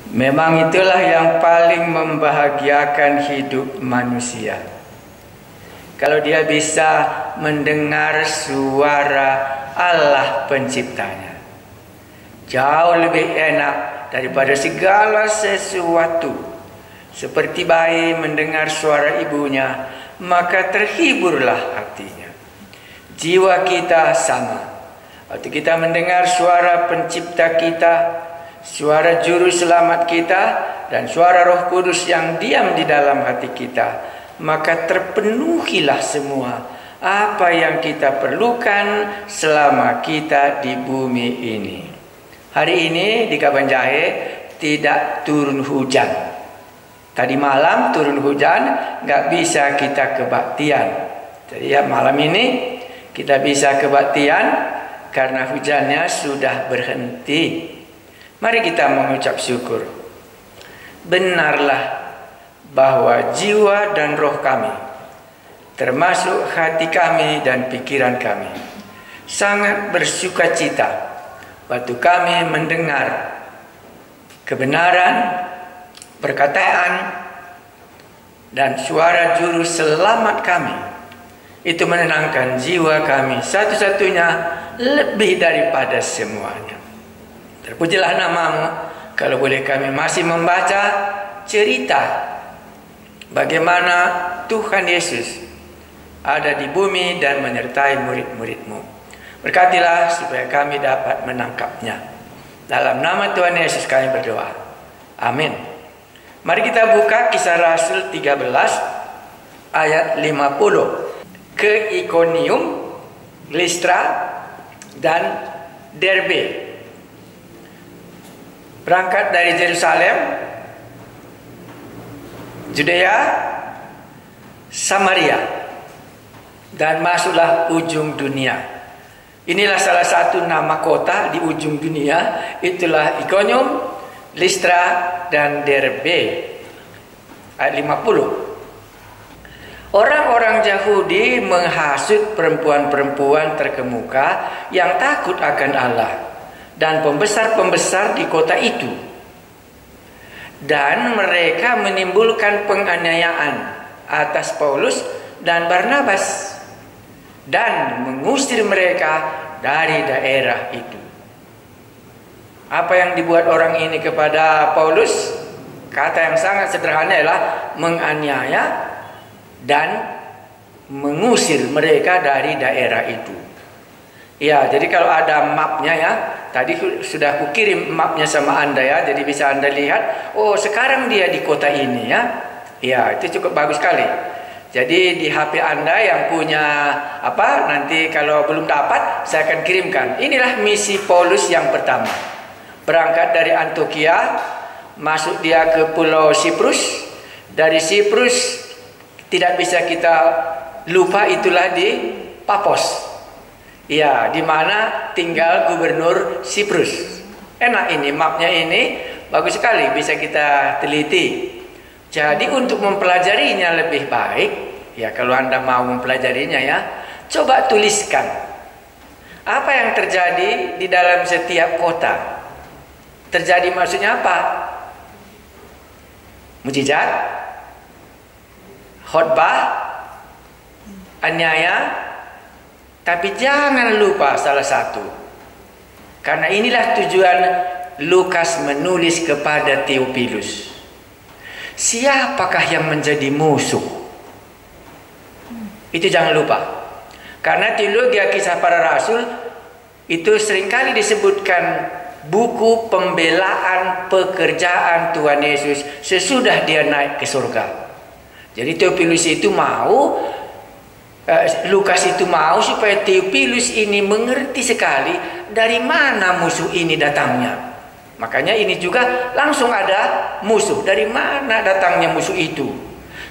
Memang itulah yang paling membahagiakan hidup manusia. Kalau dia bisa mendengar suara Allah penciptanya. Jauh lebih enak daripada segala sesuatu. Seperti bayi mendengar suara ibunya, maka terhiburlah hatinya. Jiwa kita sama. Waktu kita mendengar suara pencipta kita, suara juru selamat kita, dan suara Roh Kudus yang diam di dalam hati kita, maka terpenuhilah semua apa yang kita perlukan selama kita di bumi ini. Hari ini di Kabanjahe tidak turun hujan. Tadi malam turun hujan, nggak bisa kita kebaktian. Jadi ya malam ini kita bisa kebaktian karena hujannya sudah berhenti. Mari kita mengucap syukur. Benarlah bahwa jiwa dan roh kami, termasuk hati kami dan pikiran kami, sangat bersuka cita waktu kami mendengar kebenaran, perkataan, dan suara juru selamat kami. Itu menenangkan jiwa kami satu-satunya, lebih daripada semuanya. Terpujilah namamu, kalau boleh kami masih membaca cerita bagaimana Tuhan Yesus ada di bumi dan menyertai murid-murid-Mu. Berkatilah supaya kami dapat menangkapnya. Dalam nama Tuhan Yesus kami berdoa. Amin. Mari kita buka Kisah Rasul 13 ayat 50. Ke Ikonium, Listra, dan Derbe. Berangkat dari Yerusalem, Judea, Samaria, dan masuklah ujung dunia. Inilah salah satu nama kota di ujung dunia. Itulah Ikonium, Listra, dan Derbe. Ayat 50. Orang-orang Yahudi menghasut perempuan-perempuan terkemuka yang takut akan Allah dan pembesar-pembesar di kota itu. Dan mereka menimbulkan penganiayaan atas Paulus dan Barnabas dan mengusir mereka dari daerah itu. Apa yang dibuat orang ini kepada Paulus? Kata yang sangat sederhana adalah menganiaya dan mengusir mereka dari daerah itu. Ya, jadi kalau ada mapnya ya, tadi sudah aku kirim mapnya sama Anda ya, jadi bisa Anda lihat, oh sekarang dia di kota ini ya. Ya, itu cukup bagus sekali. Jadi di HP Anda yang punya apa, nanti kalau belum dapat saya akan kirimkan. Inilah misi Paulus yang pertama. Berangkat dari Antioquia, masuk dia ke Pulau Siprus. Dari Siprus tidak bisa kita lupa, itulah di Papos. Ya, di mana tinggal gubernur Siprus. Enak ini, mapnya ini bagus sekali, bisa kita teliti. Jadi untuk mempelajarinya lebih baik, ya kalau Anda mau mempelajarinya ya, coba tuliskan apa yang terjadi di dalam setiap kota. Terjadi maksudnya apa? Mujizat, khotbah, aniaya, tapi jangan lupa salah satu. Karena inilah tujuan Lukas menulis kepada Theophilus. Siapakah yang menjadi musuh? Itu jangan lupa. Karena teologi kisah para rasul itu seringkali disebutkan buku pembelaan pekerjaan Tuhan Yesus sesudah dia naik ke surga. Jadi Theophilus itu mau, Lukas itu mau supaya Theophilus ini mengerti sekali dari mana musuh ini datangnya. Makanya ini juga langsung ada musuh. Dari mana datangnya musuh itu?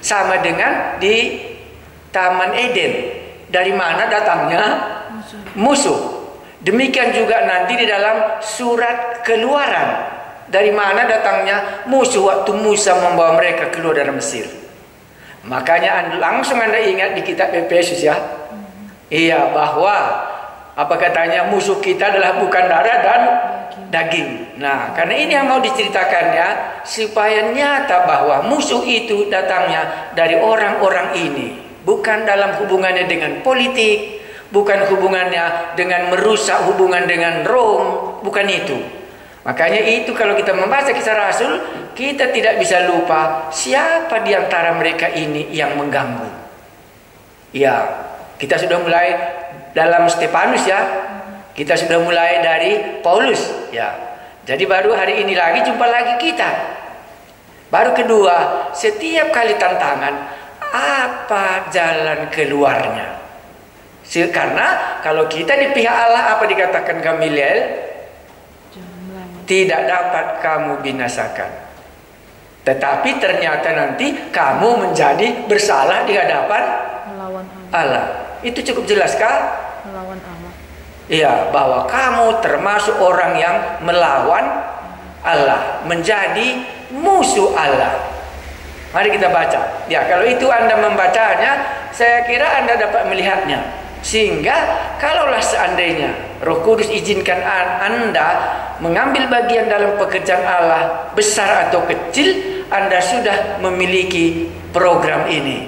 Sama dengan di Taman Eden. Dari mana datangnya musuh? Demikian juga nanti di dalam surat Keluaran. Dari mana datangnya musuh waktu Musa membawa mereka keluar dari Mesir. Makanya langsung Anda ingat di kitab Efesus ya. Iya, bahwa Apa katanya, musuh kita adalah bukan darah dan daging. Nah, karena ini yang mau diceritakannya supaya nyata bahwa musuh itu datangnya dari orang-orang ini, bukan dalam hubungannya dengan politik, bukan hubungannya dengan merusak hubungan dengan Rom, bukan itu. Makanya itu kalau kita membaca Kisah Rasul, kita tidak bisa lupa siapa di antara mereka ini yang mengganggu. Ya, kita sudah mulai dalam Stefanus ya. Kita sudah mulai dari Paulus ya. Jadi baru hari ini lagi jumpa lagi kita. Baru kedua, setiap kali tantangan, apa jalan keluarnya? Karena kalau kita di pihak Allah, apa dikatakan Gamaliel? Tidak dapat kamu binasakan. Tetapi ternyata nanti kamu menjadi bersalah di hadapan melawan Allah. Itu cukup jelas kah? Melawan Allah. Iya, bahwa kamu termasuk orang yang melawan Allah, menjadi musuh Allah. Mari kita baca. Ya, kalau itu Anda membacanya, saya kira Anda dapat melihatnya. Sehingga kalaulah seandainya Roh Kudus izinkan Anda mengambil bagian dalam pekerjaan Allah, besar atau kecil, Anda sudah memiliki program ini.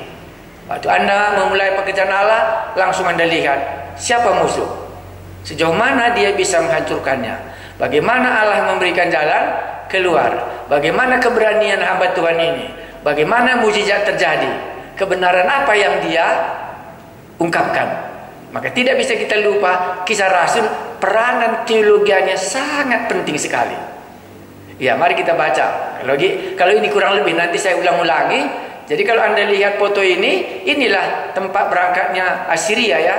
Waktu Anda memulai pekerjaan Allah, langsung Anda lihat siapa musuh, sejauh mana dia bisa menghancurkannya, bagaimana Allah memberikan jalan keluar, bagaimana keberanian hamba Tuhan ini, bagaimana mukjizat terjadi, kebenaran apa yang dia ungkapkan. Maka tidak bisa kita lupa Kisah Rasul, peranan teologianya sangat penting sekali. Ya, mari kita baca. Kalau ini kurang lebih nanti saya ulang-ulangi. Jadi kalau Anda lihat foto ini, inilah tempat berangkatnya Assyria ya.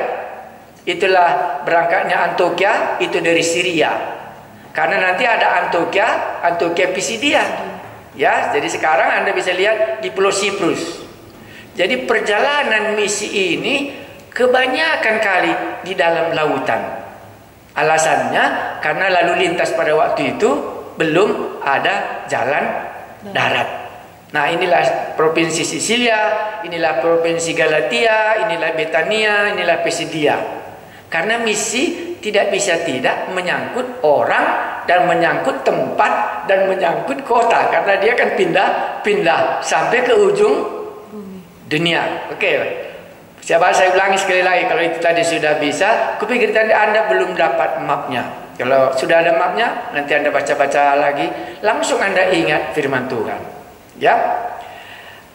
Itulah berangkatnya Antioquia, itu dari Syria. Karena nanti ada Antioquia Pisidia. Ya, jadi sekarang Anda bisa lihat di Pulau Siprus. Jadi perjalanan misi ini kebanyakan kali di dalam lautan. Alasannya karena lalu lintas pada waktu itu belum ada jalan darat. Nah, inilah provinsi Sisilia, inilah provinsi Galatia, inilah Betania, inilah Pisidia. Karena misi tidak bisa tidak menyangkut orang dan menyangkut tempat dan menyangkut kota, karena dia akan pindah sampai ke ujung dunia. Oke. Saya ulangi sekali lagi. Kalau itu tadi sudah bisa, kupikir tadi Anda belum dapat mapnya. Kalau sudah ada mapnya, nanti Anda baca-baca lagi, langsung Anda ingat firman Tuhan. Ya,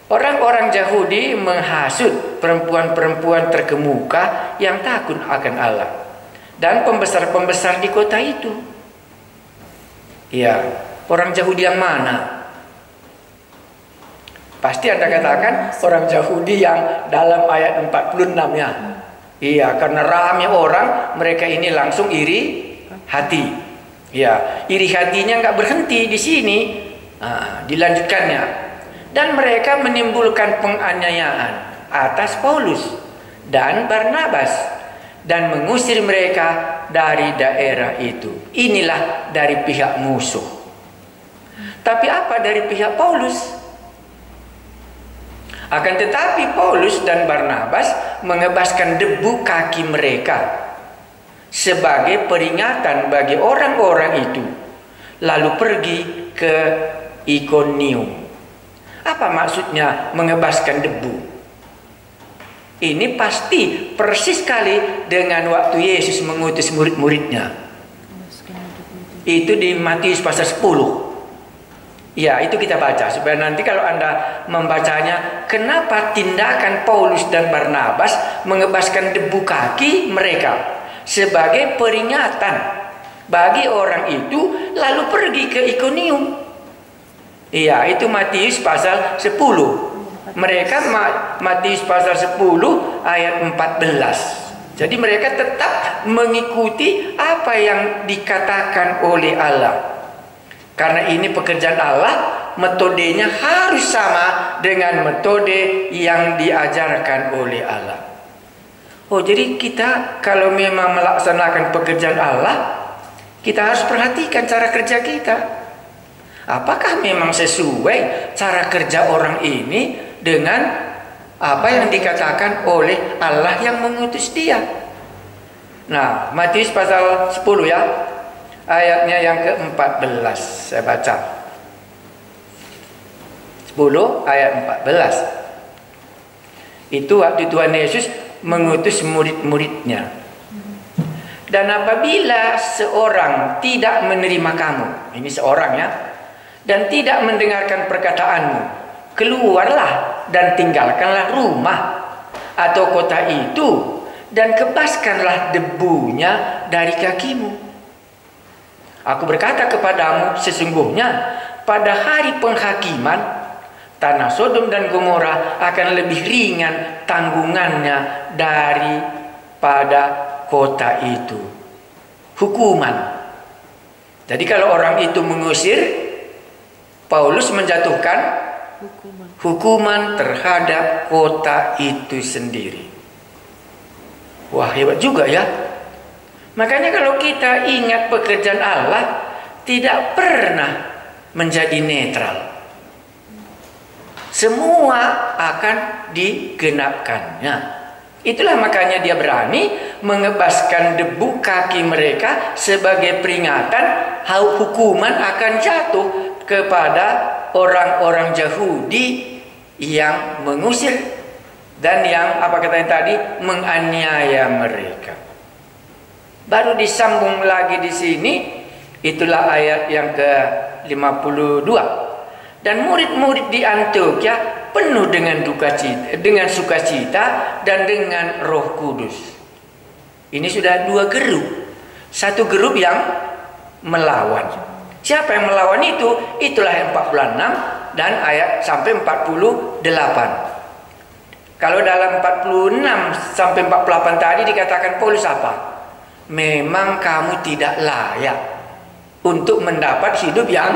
orang-orang Yahudi menghasut perempuan-perempuan terkemuka yang takut akan Allah dan pembesar-pembesar di kota itu. Ya, orang Yahudi yang mana? Pasti Anda katakan orang Yahudi yang dalam ayat 46 ya. Iya, karena ramai orang, mereka ini langsung iri hati. Ya, iri hatinya nggak berhenti di sini. Dilanjutkannya. Dan mereka menimbulkan penganiayaan atas Paulus dan Barnabas dan mengusir mereka dari daerah itu. Inilah dari pihak musuh. Tapi apa dari pihak Paulus? Akan tetapi Paulus dan Barnabas mengebaskan debu kaki mereka sebagai peringatan bagi orang-orang itu, lalu pergi ke Ikonium. Apa maksudnya mengebaskan debu? Ini pasti persis sekali dengan waktu Yesus mengutus murid-muridnya. Itu di Matius pasal 10. Ya, itu kita baca supaya nanti kalau Anda membacanya, kenapa tindakan Paulus dan Barnabas mengebaskan debu kaki mereka sebagai peringatan bagi orang itu, lalu pergi ke Ikonium. Iya, itu Matius pasal 10. Mereka Matius pasal 10 ayat 14. Jadi mereka tetap mengikuti apa yang dikatakan oleh Allah. Karena ini pekerjaan Allah, metodenya harus sama dengan metode yang diajarkan oleh Allah. Oh, jadi kita kalau memang melaksanakan pekerjaan Allah, kita harus perhatikan cara kerja kita. Apakah memang sesuai cara kerja orang ini dengan apa yang dikatakan oleh Allah yang mengutus dia? Nah, Matius pasal 10 ya, ayatnya yang ke-14 saya baca. 10 ayat 14. Itu waktu Tuhan Yesus mengutus murid-muridnya. Dan apabila seorang tidak menerima kamu, ini seorang ya, dan tidak mendengarkan perkataanmu, keluarlah dan tinggalkanlah rumah atau kota itu, dan kebaskanlah debunya dari kakimu. Aku berkata kepadamu, sesungguhnya pada hari penghakiman tanah Sodom dan Gomora akan lebih ringan tanggungannya daripada kota itu. Hukuman. Jadi kalau orang itu mengusir, Paulus menjatuhkan hukuman terhadap kota itu sendiri. Wah, hebat juga ya. Makanya kalau kita ingat pekerjaan Allah, tidak pernah menjadi netral. Semua akan digenapkannya. Itulah makanya dia berani mengebaskan debu kaki mereka sebagai peringatan hukuman akan jatuh kepada orang-orang Yahudi yang mengusir dan yang apa katanya tadi menganiaya mereka. Baru disambung lagi di sini, itulah ayat yang ke-52. Dan murid-murid di Antioquia penuh dengan sukacita dan dengan Roh Kudus. Ini sudah dua grup. Satu grup yang melawan. Siapa yang melawan itu? Itulah yang 46 dan ayat sampai 48. Kalau dalam 46 sampai 48 tadi dikatakan Paulus apa? Memang kamu tidak layak untuk mendapat hidup yang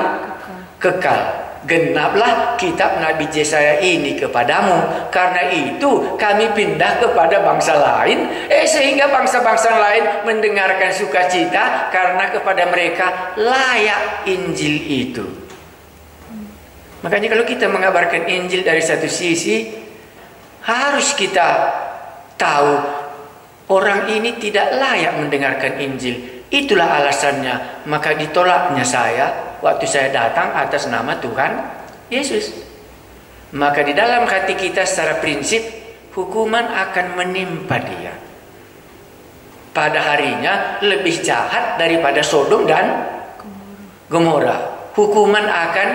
kekal. Genaplah kitab Nabi Yesaya ini kepadamu. Karena itu kami pindah kepada bangsa lain, sehingga bangsa-bangsa lain mendengarkan sukacita, karena kepada mereka layak Injil itu. Makanya kalau kita mengabarkan Injil dari satu sisi, harus kita tahu orang ini tidak layak mendengarkan Injil. Itulah alasannya. Maka ditolaknya saya waktu saya datang atas nama Tuhan Yesus. Maka di dalam hati kita secara prinsip, hukuman akan menimpa dia. Pada harinya lebih jahat daripada Sodom dan Gomora. Hukuman akan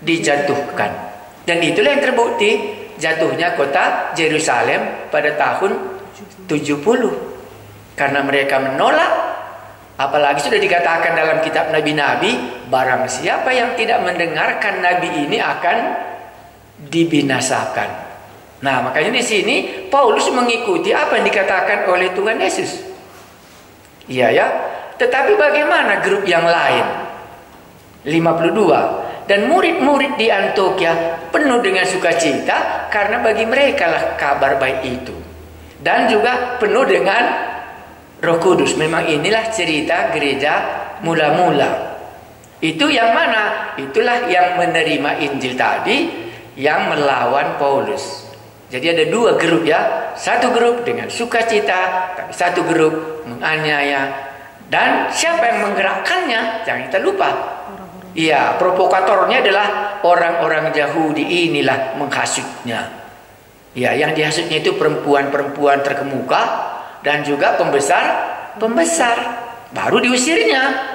dijatuhkan. Dan itulah yang terbukti jatuhnya kota Yerusalem pada tahun 70. Karena mereka menolak. Apalagi sudah dikatakan dalam kitab Nabi-Nabi, barang siapa yang tidak mendengarkan Nabi ini akan dibinasakan. Nah, makanya di sini Paulus mengikuti apa yang dikatakan oleh Tuhan Yesus. Iya ya. Tetapi bagaimana grup yang lain? 52. Dan murid-murid di Antioquia penuh dengan sukacita karena bagi mereka lah kabar baik itu. Dan juga penuh dengan Roh Kudus. Memang inilah cerita gereja mula-mula. Itu yang mana? Itulah yang menerima Injil tadi, yang melawan Paulus. Jadi ada dua grup ya. Satu grup dengan sukacita, tapi satu grup menganiaya. Dan siapa yang menggerakkannya? Jangan kita lupa. Iya, provokatornya adalah orang-orang Yahudi. Inilah menghasutnya. Ya, yang dihasutnya itu perempuan-perempuan terkemuka dan juga pembesar. Baru diusirnya.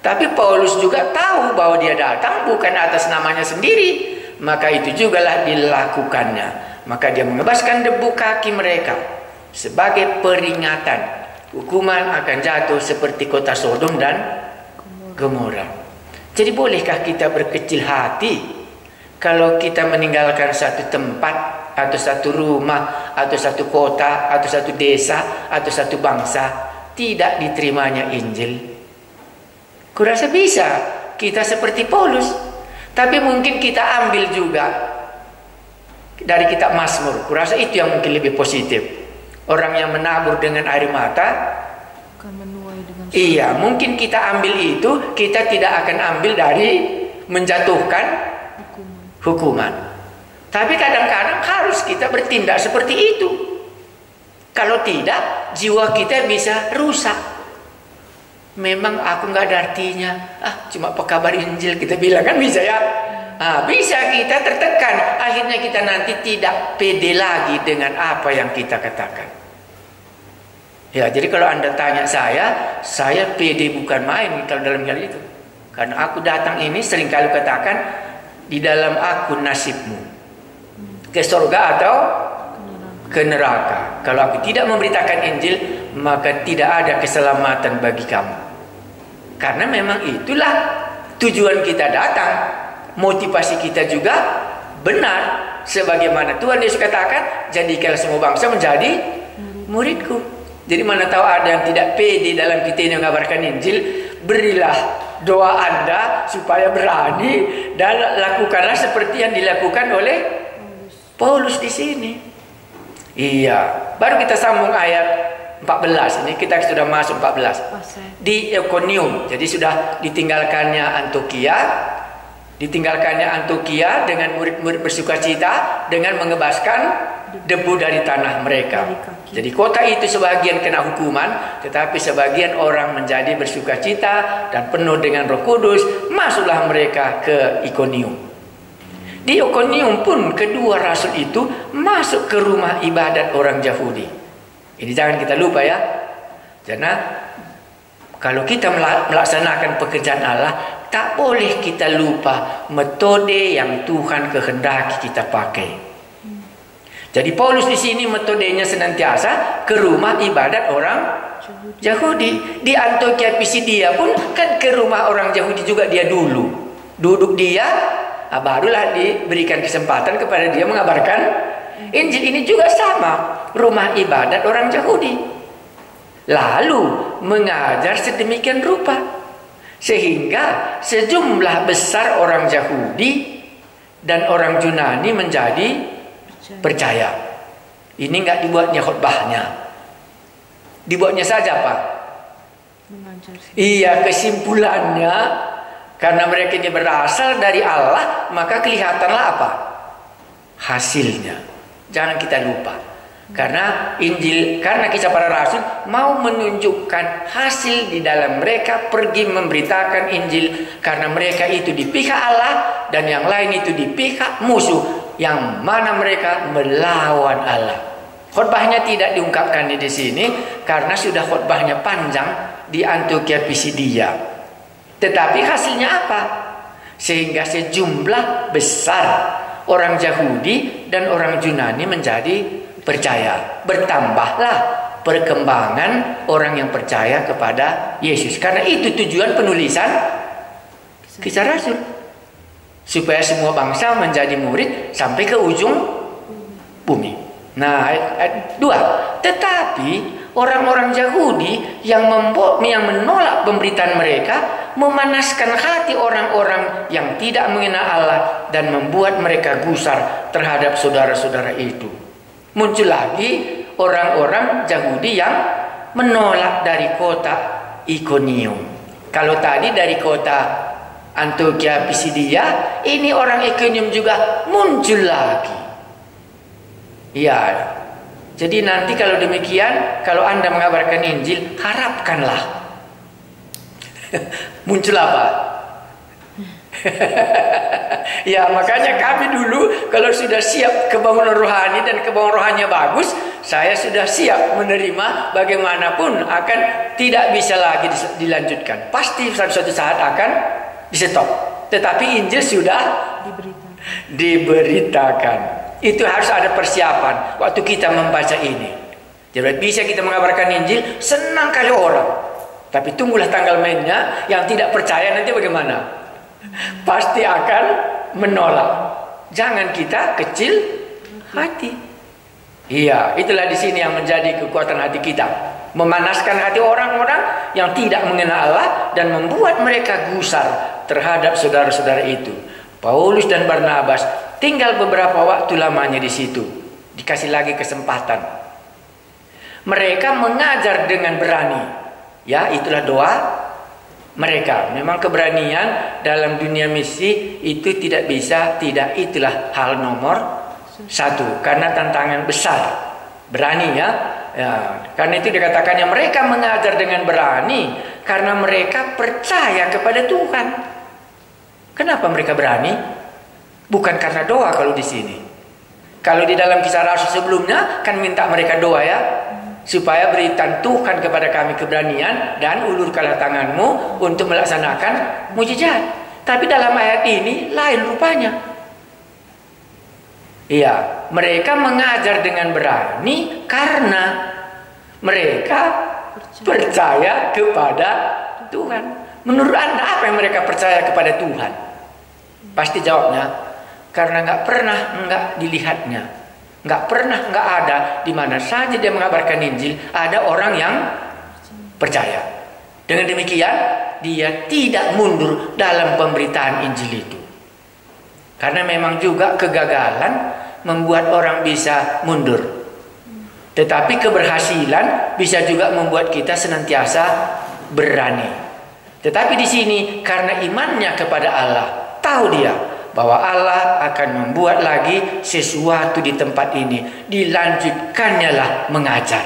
Tapi Paulus juga tahu bahwa dia datang bukan atas namanya sendiri. Maka itu jugalah dilakukannya. Maka dia mengebaskan debu kaki mereka sebagai peringatan. Hukuman akan jatuh seperti kota Sodom dan Gomora. Jadi bolehkah kita berkecil hati kalau kita meninggalkan satu tempat atau satu rumah, atau satu kota, atau satu desa, atau satu bangsa, tidak diterimanya Injil? Kurasa bisa kita seperti Paulus. Tapi mungkin kita ambil juga dari kitab Mazmur. Kurasa itu yang mungkin lebih positif. Orang yang menabur dengan air mata akan menuai dengan suara. Iya, mungkin kita ambil itu, kita tidak akan ambil dari menjatuhkan hukuman. Tapi kadang-kadang harus kita bertindak seperti itu. Kalau tidak, jiwa kita bisa rusak. Memang aku nggak ada artinya. Cuma pekabar Injil kita bilang, kan bisa ya. Bisa kita tertekan. Akhirnya kita nanti tidak pede lagi dengan apa yang kita katakan. Ya, jadi kalau Anda tanya saya pede bukan main kalau dalam hal itu. Karena aku datang ini seringkali katakan, di dalam aku nasibmu, ke surga atau ke neraka. Kalau aku tidak memberitakan Injil, maka tidak ada keselamatan bagi kamu. Karena memang itulah tujuan kita datang. Motivasi kita juga benar. Sebagaimana Tuhan Yesus katakan, jadikanlah semua bangsa menjadi muridku. Jadi mana tahu ada yang tidak pede dalam kita ini mengabarkan Injil, berilah doa Anda supaya berani dan lakukanlah seperti yang dilakukan oleh Paulus di sini. Iya, baru kita sambung ayat 14. Ini kita sudah masuk 14. Di Iconium. Jadi sudah ditinggalkannya Antiokhia dengan murid-murid bersukacita dengan mengebaskan debu dari tanah mereka. Jadi kota itu sebagian kena hukuman, tetapi sebagian orang menjadi bersukacita dan penuh dengan Roh Kudus. Masuklah mereka ke Iconium. Di Iconium pun kedua rasul itu masuk ke rumah ibadat orang Yahudi. Ini jangan kita lupa ya. Karena kalau kita melaksanakan pekerjaan Allah, tak boleh kita lupa metode yang Tuhan kehendaki kita pakai. Jadi Paulus di sini metodenya senantiasa ke rumah ibadat orang Yahudi. Di Antiokhia Pisidia pun kan ke rumah orang Yahudi juga dia dulu. Duduk dia, barulah diberikan kesempatan kepada dia mengabarkan Injil. Ini juga sama, rumah ibadat orang Yahudi. Lalu mengajar sedemikian rupa sehingga sejumlah besar orang Yahudi dan orang Yunani menjadi percaya. Ini nggak dibuatnya khotbahnya, dibuatnya saja Pak. Iya, kesimpulannya karena mereka ini berasal dari Allah, maka kelihatanlah apa hasilnya. Jangan kita lupa, karena Injil, karena kisah para rasul mau menunjukkan hasil di dalam mereka pergi memberitakan Injil, karena mereka itu di pihak Allah dan yang lain itu di pihak musuh, yang mana mereka melawan Allah. Khotbahnya tidak diungkapkan di sini karena sudah khotbahnya panjang di Antiokhia Pisidia. Tetapi hasilnya apa? Sehingga sejumlah besar orang Yahudi dan orang Yunani menjadi percaya. Bertambahlah perkembangan orang yang percaya kepada Yesus. Karena itu tujuan penulisan Kisah Rasul, supaya semua bangsa menjadi murid sampai ke ujung bumi. Nah, ayat 2. Tetapi orang-orang Yahudi yang menolak pemberitaan mereka memanaskan hati orang-orang yang tidak mengenal Allah dan membuat mereka gusar terhadap saudara-saudara itu. Muncul lagi orang-orang Yahudi yang menolak dari kota Iconium. Kalau tadi dari kota Antiokhia Pisidia, ini orang Iconium juga muncul lagi. Ya, jadi nanti kalau demikian, kalau Anda mengabarkan Injil, harapkanlah muncul apa? Ya, makanya kami dulu kalau sudah siap kebangunan rohani dan kebangunan rohaninya bagus, saya sudah siap menerima bagaimanapun akan tidak bisa lagi dilanjutkan. Pasti suatu saat akan di-stop. Tetapi Injil sudah diberitakan. Itu harus ada persiapan waktu kita membaca ini. Jadi bisa kita mengabarkan Injil, senang kali orang. Tapi tunggulah tanggal mainnya. Yang tidak percaya nanti bagaimana? Pasti akan menolak. Jangan kita kecil hati. Iya, itulah di sini yang menjadi kekuatan hati kita. Memanaskan hati orang-orang yang tidak mengenal Allah dan membuat mereka gusar terhadap saudara-saudara itu. Paulus dan Barnabas tinggal beberapa waktu lamanya di situ. Dikasih lagi kesempatan. Mereka mengajar dengan berani. Ya, itulah doa mereka. Memang keberanian dalam dunia misi itu tidak itulah hal nomor 1. Karena tantangan besar. Berani ya. Ya, karena itu dikatakannya mereka mengajar dengan berani karena mereka percaya kepada Tuhan. Kenapa mereka berani? Bukan karena doa kalau di sini. Kalau di dalam Kisah Rasul sebelumnya kan minta mereka doa ya, supaya berikan Tuhan kepada kami keberanian dan ulurkanlah tanganmu untuk melaksanakan mujizat. Tapi dalam ayat ini lain rupanya. Iya, mereka mengajar dengan berani karena mereka percaya kepada Tuhan. Menurut Anda apa yang mereka percaya kepada Tuhan? Pasti jawabnya, karena nggak pernah nggak dilihatnya, nggak pernah nggak ada di mana saja dia mengabarkan Injil ada orang yang percaya. Dengan demikian dia tidak mundur dalam pemberitaan Injil itu. Karena memang juga kegagalan membuat orang bisa mundur. Tetapi keberhasilan bisa juga membuat kita senantiasa berani. Tetapi di sini karena imannya kepada Allah, tahu dia bahwa Allah akan membuat lagi sesuatu di tempat ini. Dilanjutkannya lah mengajar.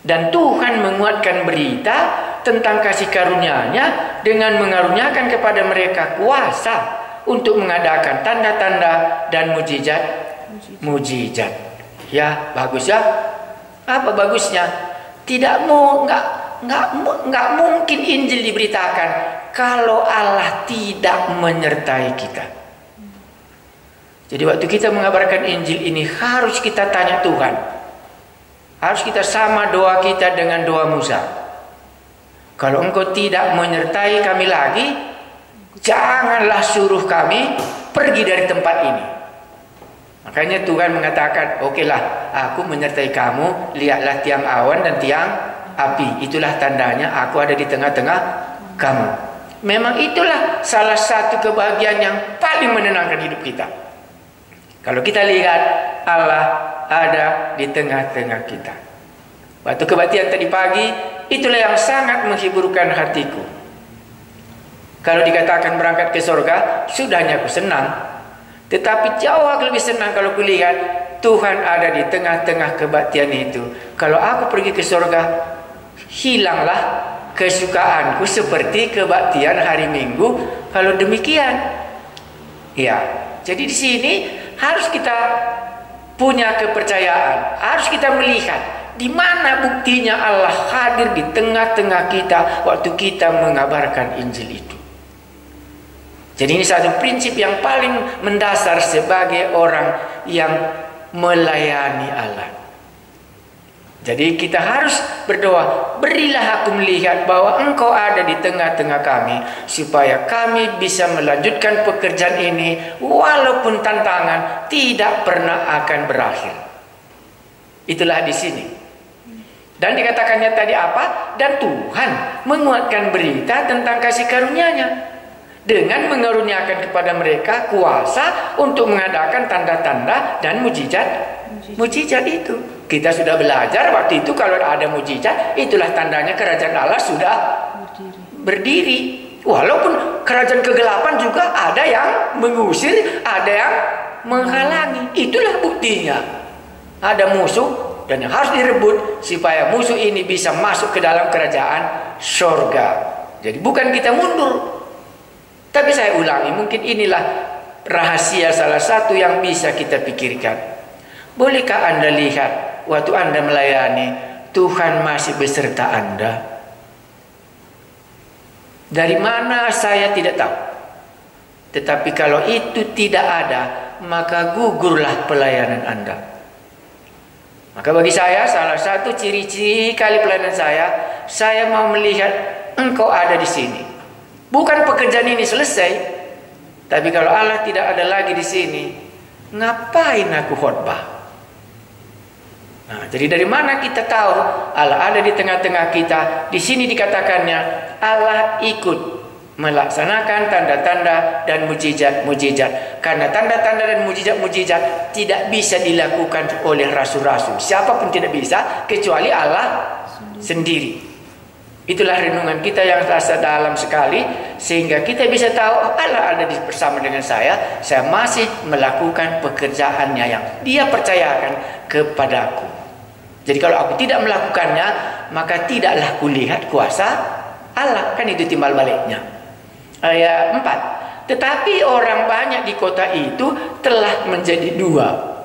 Dan Tuhan menguatkan berita tentang kasih karunia-Nya dengan mengaruniakan kepada mereka kuasa untuk mengadakan tanda-tanda dan mujizat. Ya, bagus ya. Apa bagusnya? Nggak mungkin Injil diberitakan kalau Allah tidak menyertai kita. Jadi waktu kita mengabarkan Injil ini harus kita tanya Tuhan. Harus kita sama doa kita dengan doa Musa. Kalau Engkau tidak menyertai kami lagi, janganlah suruh kami pergi dari tempat ini. Makanya Tuhan mengatakan, okelah, aku menyertai kamu, lihatlah tiang awan dan tiang api. Itulah tandanya aku ada di tengah-tengah kamu. Memang itulah salah satu kebahagiaan yang paling menenangkan hidup kita. Kalau kita lihat Allah ada di tengah-tengah kita. Waktu kebaktian tadi pagi, itulah yang sangat menghiburkan hatiku. Kalau dikatakan berangkat ke surga, sudahnya aku senang. Tetapi jauh lebih senang kalau kulihat Tuhan ada di tengah-tengah kebaktian itu. Kalau aku pergi ke surga, hilanglah kesukaanku seperti kebaktian hari Minggu. Kalau demikian, ya. Jadi di sini harus kita punya kepercayaan, harus kita melihat di mana buktinya Allah hadir di tengah-tengah kita waktu kita mengabarkan Injil itu. Jadi ini satu prinsip yang paling mendasar sebagai orang yang melayani Allah. Jadi kita harus berdoa, berilah aku melihat bahwa Engkau ada di tengah-tengah kami, supaya kami bisa melanjutkan pekerjaan ini walaupun tantangan tidak pernah akan berakhir. Itulah di sini. Dan dikatakannya tadi apa? Dan Tuhan menguatkan berita tentang kasih karunia-Nya dengan mengaruniakan kepada mereka kuasa untuk mengadakan tanda-tanda dan mujizat itu. Kita sudah belajar waktu itu kalau ada mujizat, itulah tandanya kerajaan Allah sudah berdiri. Walaupun kerajaan kegelapan juga ada yang mengusir, ada yang menghalangi. Itulah buktinya. Ada musuh dan yang harus direbut supaya musuh ini bisa masuk ke dalam kerajaan surga. Jadi bukan kita mundur. Tapi saya ulangi, mungkin inilah rahasia salah satu yang bisa kita pikirkan. Bolehkah Anda lihat waktu Anda melayani, Tuhan masih beserta Anda? Dari mana saya tidak tahu. Tetapi kalau itu tidak ada, maka gugurlah pelayanan Anda. Maka bagi saya, salah satu ciri-ciri kali pelayanan saya mau melihat Engkau ada di sini. Bukan pekerjaan ini selesai, tapi kalau Allah tidak ada lagi di sini, ngapain aku khotbah? Nah, jadi dari mana kita tahu Allah ada di tengah-tengah kita? Di sini dikatakannya Allah ikut melaksanakan tanda-tanda dan mujizat. Karena tanda-tanda dan mujizat tidak bisa dilakukan oleh rasul-rasul. Siapapun tidak bisa kecuali Allah sendiri. Itulah renungan kita yang terasa dalam sekali, sehingga kita bisa tahu Allah ada bersama dengan saya masih melakukan pekerjaannya yang Dia percayakan kepadaku. Jadi kalau aku tidak melakukannya, maka tidaklah kulihat kuasa Allah. Kan itu timbal baliknya. Ayat 4. Tetapi orang banyak di kota itu telah menjadi dua.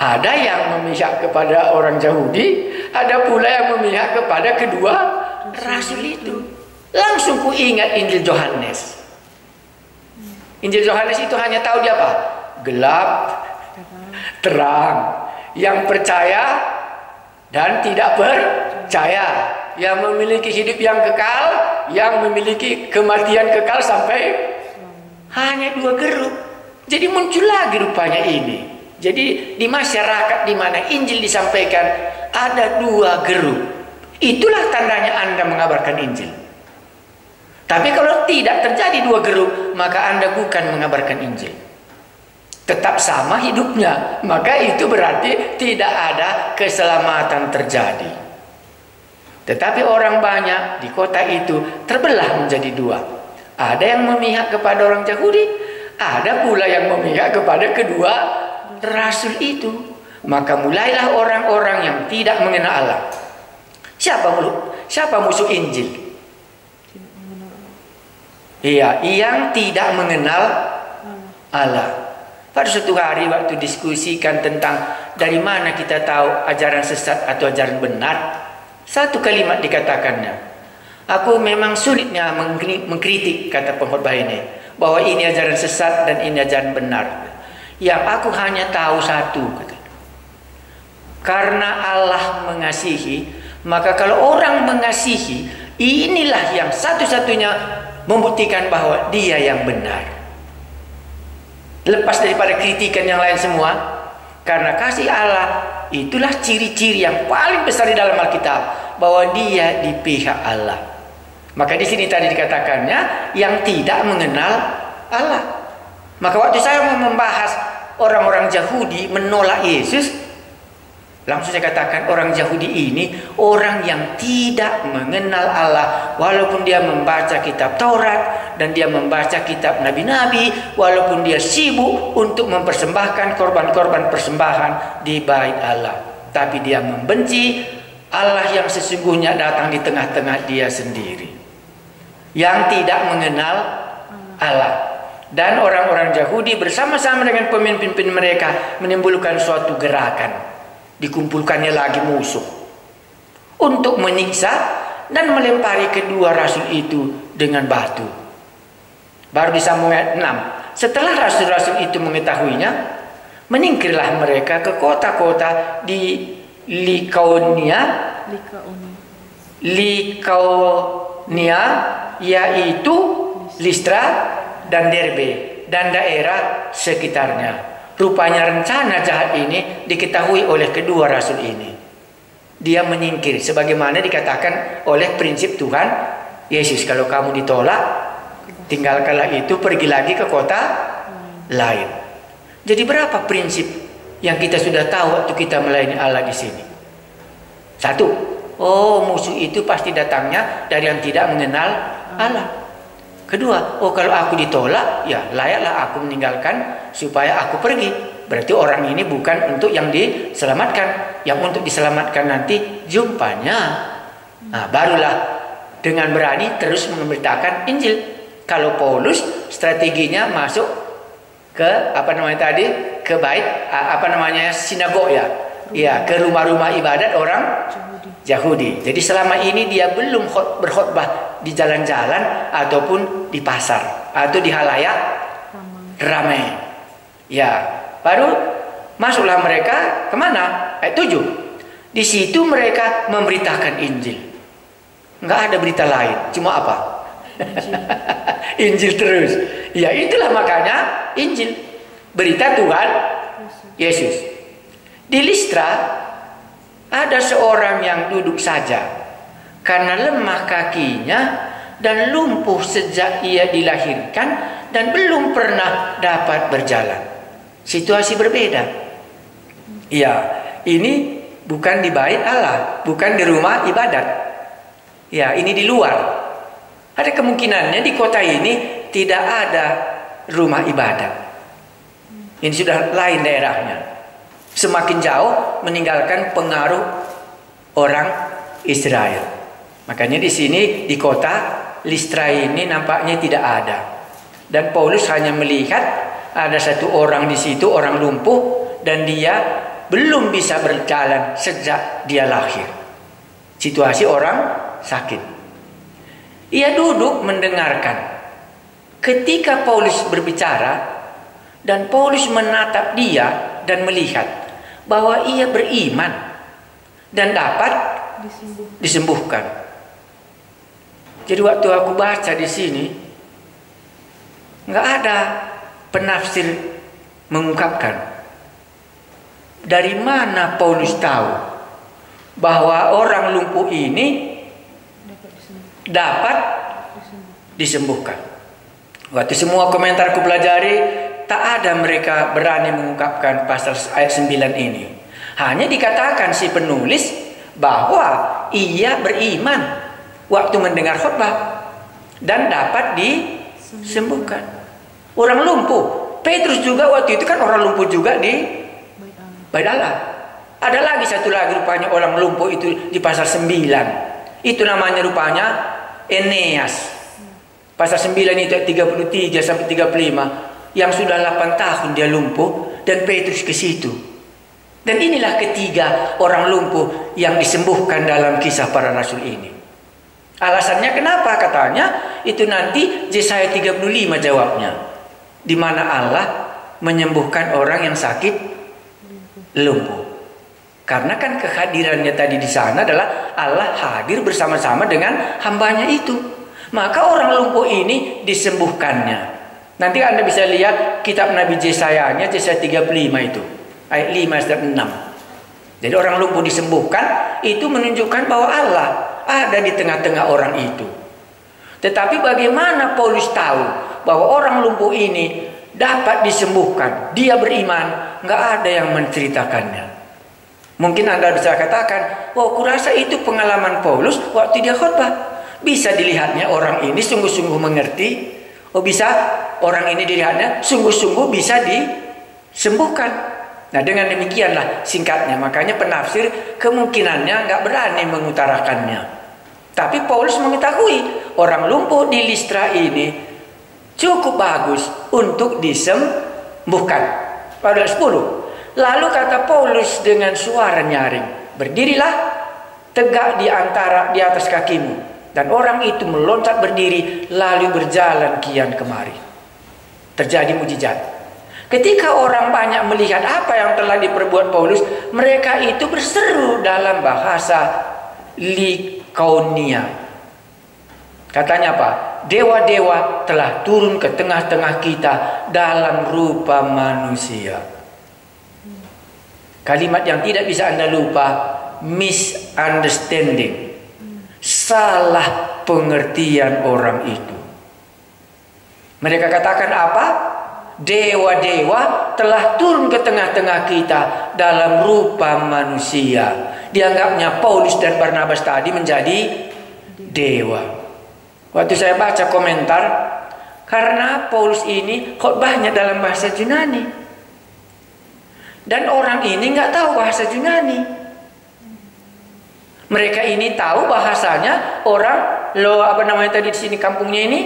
Ada yang memihak kepada orang Yahudi, ada pula yang memihak kepada kedua rasul itu. Langsung ku ingat Injil Yohanes. Injil Yohanes itu hanya tahu dia apa? Gelap, terang. Yang percaya dan tidak percaya, yang memiliki hidup yang kekal, yang memiliki kematian kekal sampai hanya dua grup. Jadi muncul lagi rupanya ini. Jadi di masyarakat di mana Injil disampaikan ada dua grup. Itulah tandanya Anda mengabarkan Injil. Tapi kalau tidak terjadi dua grup, maka Anda bukan mengabarkan Injil. Tetap sama hidupnya, maka itu berarti tidak ada keselamatan terjadi. Tetapi orang banyak di kota itu terbelah menjadi dua. Ada yang memihak kepada orang Yahudi, ada pula yang memihak kepada kedua rasul itu. Maka mulailah orang-orang yang tidak mengenal Allah. Siapa musuh Injil? Iya, yang tidak mengenal Allah. Pada suatu hari waktu diskusikan tentang dari mana kita tahu ajaran sesat atau ajaran benar, satu kalimat dikatakannya. Aku memang sulitnya mengkritik, kata pengkhotbah ini, bahwa ini ajaran sesat dan ini ajaran benar. Yang aku hanya tahu satu, kata. Karena Allah mengasihi, maka kalau orang mengasihi, inilah yang satu-satunya membuktikan bahwa dia yang benar. Lepas daripada kritikan yang lain semua, karena kasih Allah itulah ciri-ciri yang paling besar di dalam Alkitab, bahwa dia di pihak Allah. Maka di sini tadi dikatakannya yang tidak mengenal Allah. Maka waktu saya mau membahas orang-orang Yahudi menolak Yesus, langsung saya katakan orang Yahudi ini orang yang tidak mengenal Allah. Walaupun dia membaca kitab Taurat dan dia membaca kitab Nabi-Nabi, walaupun dia sibuk untuk mempersembahkan korban-korban persembahan di bait Allah, tapi dia membenci Allah yang sesungguhnya datang di tengah-tengah dia sendiri, yang tidak mengenal Allah. Dan orang-orang Yahudi bersama-sama dengan pemimpin-pemimpin mereka menimbulkan suatu gerakan. Dikumpulkannya lagi musuh untuk menyiksa dan melempari kedua rasul itu dengan batu. Baru disambung ayat 6. Setelah rasul-rasul itu mengetahuinya, menyingkirlah mereka ke kota-kota di Likaonia, yaitu Listra dan Derbe dan daerah sekitarnya. Rupanya rencana jahat ini diketahui oleh kedua rasul ini. Dia menyingkir sebagaimana dikatakan oleh prinsip Tuhan Yesus. Kalau kamu ditolak, tinggalkanlah itu, pergi lagi ke kota lain. Jadi berapa prinsip yang kita sudah tahu waktu kita melayani Allah di sini? Satu, musuh itu pasti datangnya dari yang tidak mengenal Allah. Kedua, kalau aku ditolak, ya layaklah aku meninggalkan supaya aku pergi. Berarti orang ini bukan untuk yang diselamatkan. Yang untuk diselamatkan nanti jumpanya. Nah, barulah dengan berani terus memberitakan Injil. Kalau Paulus strateginya masuk ke ke bait sinagog ya. Ya, ke rumah-rumah ibadat orang Yahudi. Jadi selama ini dia belum berkhotbah di jalan-jalan ataupun di pasar atau di halayak ramai. Ya, baru masuklah mereka kemana? Ayat 7. Di situ mereka memberitakan Injil. Enggak ada berita lain, cuma apa? Injil terus. Ya, itulah makanya Injil, berita Tuhan Yesus. Di Listra ada seorang yang duduk saja karena lemah kakinya dan lumpuh sejak ia dilahirkan dan belum pernah dapat berjalan. Situasi berbeda. Ya, ini bukan di bait Allah, bukan di rumah ibadat. Ya, ini di luar. Ada kemungkinannya di kota ini tidak ada rumah ibadat. Ini sudah lain daerahnya. semakin jauh meninggalkan pengaruh orang Israel. Makanya di sini di kota Listra ini nampaknya tidak ada. Dan Paulus hanya melihat ada satu orang di situ, orang lumpuh, dan dia belum bisa berjalan sejak dia lahir. Situasi orang sakit. Ia duduk mendengarkan. Ketika Paulus berbicara dan Paulus menatap dia dan melihat bahwa ia beriman dan dapat disembuhkan. Jadi waktu aku baca di sini, nggak ada penafsir mengungkapkan dari mana Paulus tahu bahwa orang lumpuh ini dapat disembuhkan. Waktu semua komentar ku pelajari, tak ada mereka berani mengungkapkan pasal ayat 9 ini. Hanya dikatakan si penulis bahwa ia beriman waktu mendengar khotbah dan dapat disembuhkan. Orang lumpuh. Petrus juga waktu itu kan orang lumpuh juga di Bait Allah. Ada lagi satu lagi rupanya orang lumpuh itu di pasal 9. Itu namanya rupanya Eneas. Pasal 9 itu 33 sampai 35. Yang sudah 8 tahun dia lumpuh dan Petrus ke situ. Dan inilah ketiga orang lumpuh yang disembuhkan dalam kisah para rasul ini. Alasannya kenapa? Katanya itu nanti Yesaya 35 jawabnya. Di mana Allah menyembuhkan orang yang sakit lumpuh. Karena kan kehadirannya tadi di sana adalah Allah hadir bersama-sama dengan hambanya itu. Maka orang lumpuh ini disembuhkannya. Nanti Anda bisa lihat kitab Nabi Yesaya-nya, Yesaya 35 itu. Ayat 5 dan 6. Jadi orang lumpuh disembuhkan, itu menunjukkan bahwa Allah ada di tengah-tengah orang itu. Tetapi bagaimana Paulus tahu bahwa orang lumpuh ini dapat disembuhkan? Dia beriman, nggak ada yang menceritakannya. Mungkin Anda bisa katakan, oh kurasa itu pengalaman Paulus waktu dia khotbah. Bisa dilihatnya orang ini sungguh-sungguh mengerti. Oh bisa orang ini dilihatnya sungguh-sungguh bisa disembuhkan. Nah dengan demikianlah singkatnya. Makanya penafsir kemungkinannya nggak berani mengutarakannya. Tapi Paulus mengetahui orang lumpuh di Listra ini cukup bagus untuk disembuhkan. Pada 10. Lalu kata Paulus dengan suara nyaring, berdirilah tegak di atas kakimu. Dan orang itu meloncat berdiri lalu berjalan kian kemari. Terjadi mujizat. Ketika orang banyak melihat apa yang telah diperbuat Paulus, mereka itu berseru dalam bahasa Likaonia. Katanya apa? Dewa-dewa telah turun ke tengah-tengah kita dalam rupa manusia. Kalimat yang tidak bisa Anda lupa, misunderstanding. Salah pengertian orang itu. Mereka katakan apa? Dewa-dewa telah turun ke tengah-tengah kita dalam rupa manusia. Dianggapnya Paulus dan Barnabas tadi menjadi dewa. Waktu saya baca komentar, karena Paulus ini khotbahnya dalam bahasa Yunani. Dan orang ini nggak tahu bahasa Yunani. Mereka ini tahu bahasanya orang apa namanya tadi di sini kampungnya ini?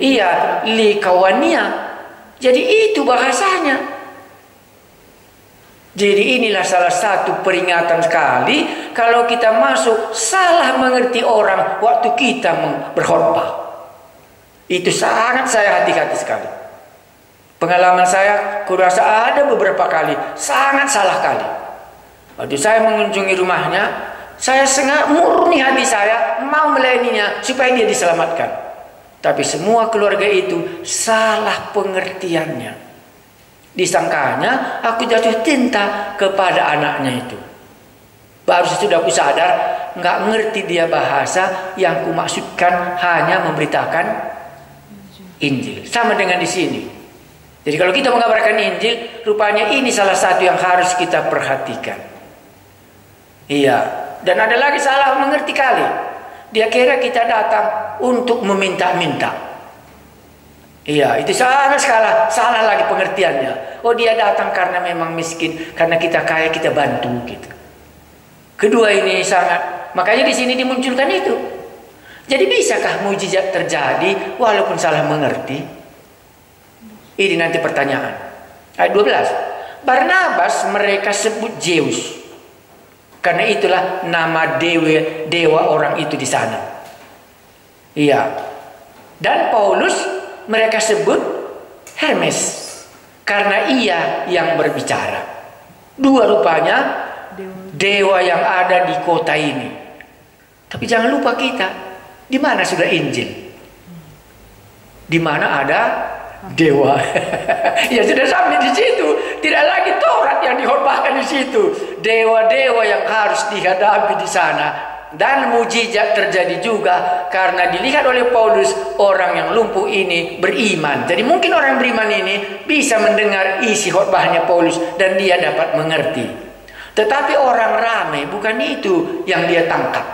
Iya, Likaonia. Jadi itu bahasanya. Jadi inilah salah satu peringatan sekali kalau kita masuk salah mengerti orang waktu kita berkhotbah. Itu sangat saya hati-hati sekali. Pengalaman saya kurasa ada beberapa kali sangat salah kali. Waktu saya mengunjungi rumahnya, saya sangat murni hati saya mau melayaninya supaya dia diselamatkan. Tapi semua keluarga itu salah pengertiannya. Disangkanya aku jatuh cinta kepada anaknya itu. Baru sesudah aku sadar nggak ngerti dia bahasa yang kumaksudkan hanya memberitakan Injil. Sama dengan di sini. Jadi kalau kita mengabarkan Injil, rupanya ini salah satu yang harus kita perhatikan. Iya. Dan ada lagi salah mengerti kali. Dia kira kita datang untuk meminta-minta. Iya, itu sangat salah lagi pengertiannya. Oh, dia datang karena memang miskin, karena kita kaya kita bantu gitu. Kedua ini sangat, makanya di sini dimunculkan itu. Jadi bisakah mujizat terjadi walaupun salah mengerti? Ini nanti pertanyaan. Ayat 12. Barnabas mereka sebut Zeus. Karena itulah nama dewa orang itu di sana. Iya. Dan Paulus mereka sebut Hermes. Karena ia yang berbicara. Dua rupanya dewa yang ada di kota ini. Tapi jangan lupa kita, di mana sudah Injil? Di mana ada dewa? Ya sudah sampai di situ. Tidak lagi Taurat yang dihormatkan di situ. Dewa-dewa yang harus dihadapi di sana. Dan mujizat terjadi juga karena dilihat oleh Paulus orang yang lumpuh ini beriman. Jadi mungkin orang beriman ini bisa mendengar isi khotbahnya Paulus dan dia dapat mengerti. Tetapi orang ramai bukan itu yang dia tangkap.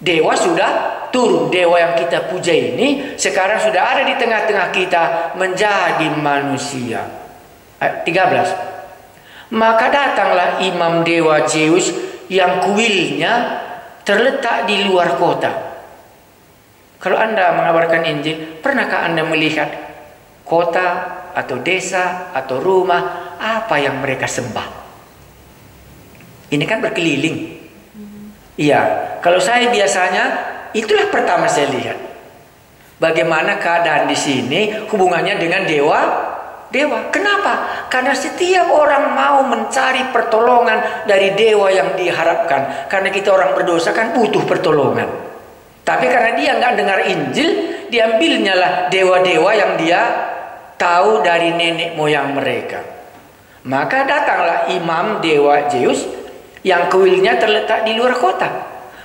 Dewa sudah turun, dewa yang kita puja ini sekarang sudah ada di tengah-tengah kita menjadi manusia. Ayat 13. Maka datanglah imam dewa Zeus yang kuilnya terletak di luar kota. Kalau Anda mengabarkan Injil, pernahkah Anda melihat kota atau desa atau rumah apa yang mereka sembah? Ini kan berkeliling. Iya, kalau saya biasanya itulah pertama saya lihat. Bagaimana keadaan di sini hubungannya dengan dewa. Kenapa? Karena setiap orang mau mencari pertolongan dari dewa yang diharapkan. Karena kita orang berdosa kan butuh pertolongan. Tapi karena dia nggak dengar Injil, diambilnya lah dewa-dewa yang dia tahu dari nenek moyang mereka. Maka datanglah imam dewa Zeus yang kuilnya terletak di luar kota,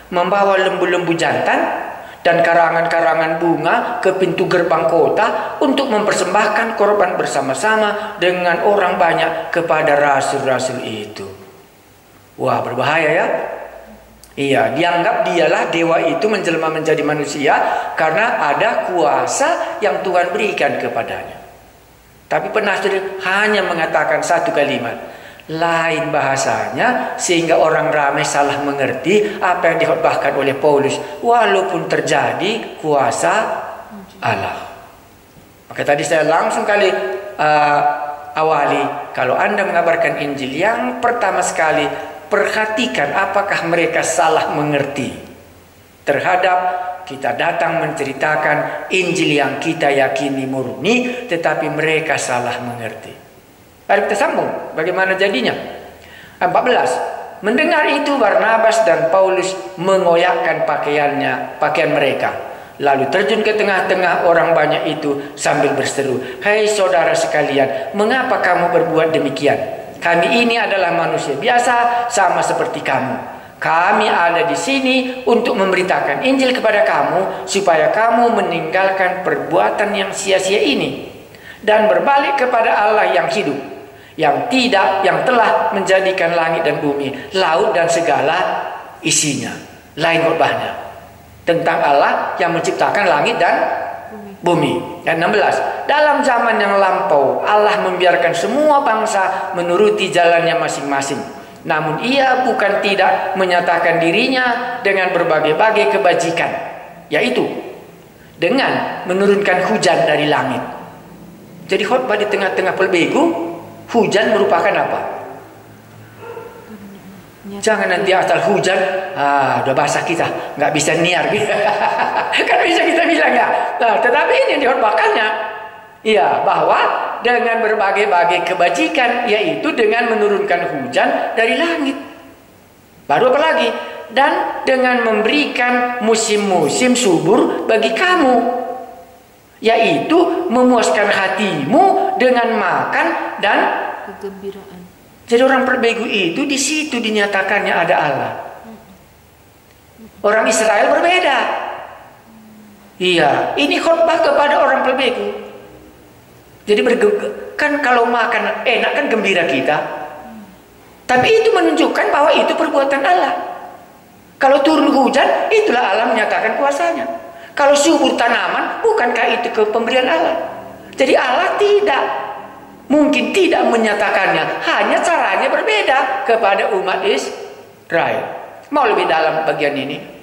membawa lembu-lembu jantan dan karangan-karangan bunga ke pintu gerbang kota untuk mempersembahkan korban bersama-sama dengan orang banyak kepada rasul-rasul itu. Wah, berbahaya ya. Iya, dianggap dialah dewa itu menjelma menjadi manusia karena ada kuasa yang Tuhan berikan kepadanya. Tapi penafsir hanya mengatakan satu kalimat, lain bahasanya, sehingga orang ramai salah mengerti apa yang dikhotbahkan oleh Paulus walaupun terjadi kuasa Allah. Maka tadi saya langsung kali awali, kalau Anda mengabarkan Injil, yang pertama sekali perhatikan apakah mereka salah mengerti terhadap kita datang menceritakan Injil yang kita yakini murni, tetapi mereka salah mengerti. Mari kita sambung. Bagaimana jadinya? 14. Mendengar itu Barnabas dan Paulus mengoyakkan pakaian mereka. Lalu terjun ke tengah-tengah orang banyak itu sambil berseru, "Hai saudara sekalian, mengapa kamu berbuat demikian? Kami ini adalah manusia biasa sama seperti kamu. Kami ada di sini untuk memberitakan Injil kepada kamu supaya kamu meninggalkan perbuatan yang sia-sia ini dan berbalik kepada Allah yang hidup, yang telah menjadikan langit dan bumi, laut dan segala isinya." Lain khotbahnya tentang Allah yang menciptakan langit dan bumi. Dan 16. Dalam zaman yang lampau Allah membiarkan semua bangsa menuruti jalannya masing-masing. Namun ia bukan tidak menyatakan dirinya dengan berbagai-bagai kebajikan, yaitu dengan menurunkan hujan dari langit. Jadi khotbah di tengah-tengah pelbegu, hujan merupakan apa? Jangan nanti asal hujan, udah basah kita, nggak bisa niar. Kan bisa kita bilang ya. Nah, tetapi ini yang dikhotbahkannya, iya, bahwa dengan berbagai-bagai kebajikan, yaitu dengan menurunkan hujan dari langit. Baru apa lagi? Dan dengan memberikan musim-musim subur bagi kamu, yaitu memuaskan hatimu dengan makan dan kegembiraan. Jadi orang berbegu itu di situ dinyatakannya ada Allah. Orang Israel berbeda. Iya, ini khotbah kepada orang berbegu. Jadi kan kalau makan enak kan gembira kita. Tapi itu menunjukkan bahwa itu perbuatan Allah. Kalau turun hujan, itulah Allah menyatakan kuasanya. Kalau subur tanaman, bukankah itu pemberian Allah? Jadi Allah mungkin tidak menyatakannya, hanya caranya berbeda kepada umat Israel. Mau lebih dalam bagian ini?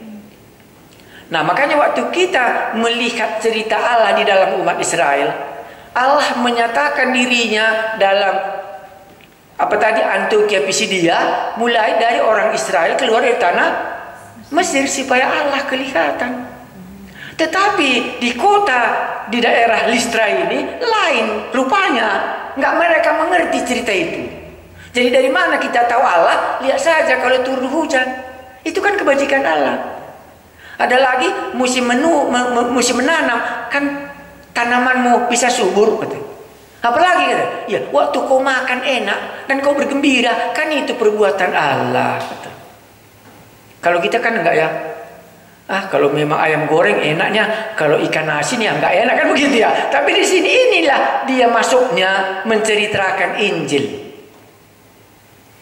Nah, makanya waktu kita melihat cerita Allah di dalam umat Israel, Allah menyatakan dirinya dalam Antiokhia Pisidia, mulai dari orang Israel keluar dari tanah Mesir supaya Allah kelihatan. Tetapi di kota, di daerah Listra ini lain rupanya, nggak mereka mengerti cerita itu. Jadi dari mana kita tahu Allah? Lihat saja kalau turun hujan, itu kan kebajikan Allah. Ada lagi musim menanam, kan tanamanmu bisa subur, betul. Apalagi kata, ya waktu kau makan enak dan kau bergembira, kan itu perbuatan Allah. Betul. Kalau kita kan enggak ya. Kalau memang ayam goreng enaknya, kalau ikan asin ya enggak enak, kan begitu ya. Tapi di sini inilah dia masuknya menceritakan Injil.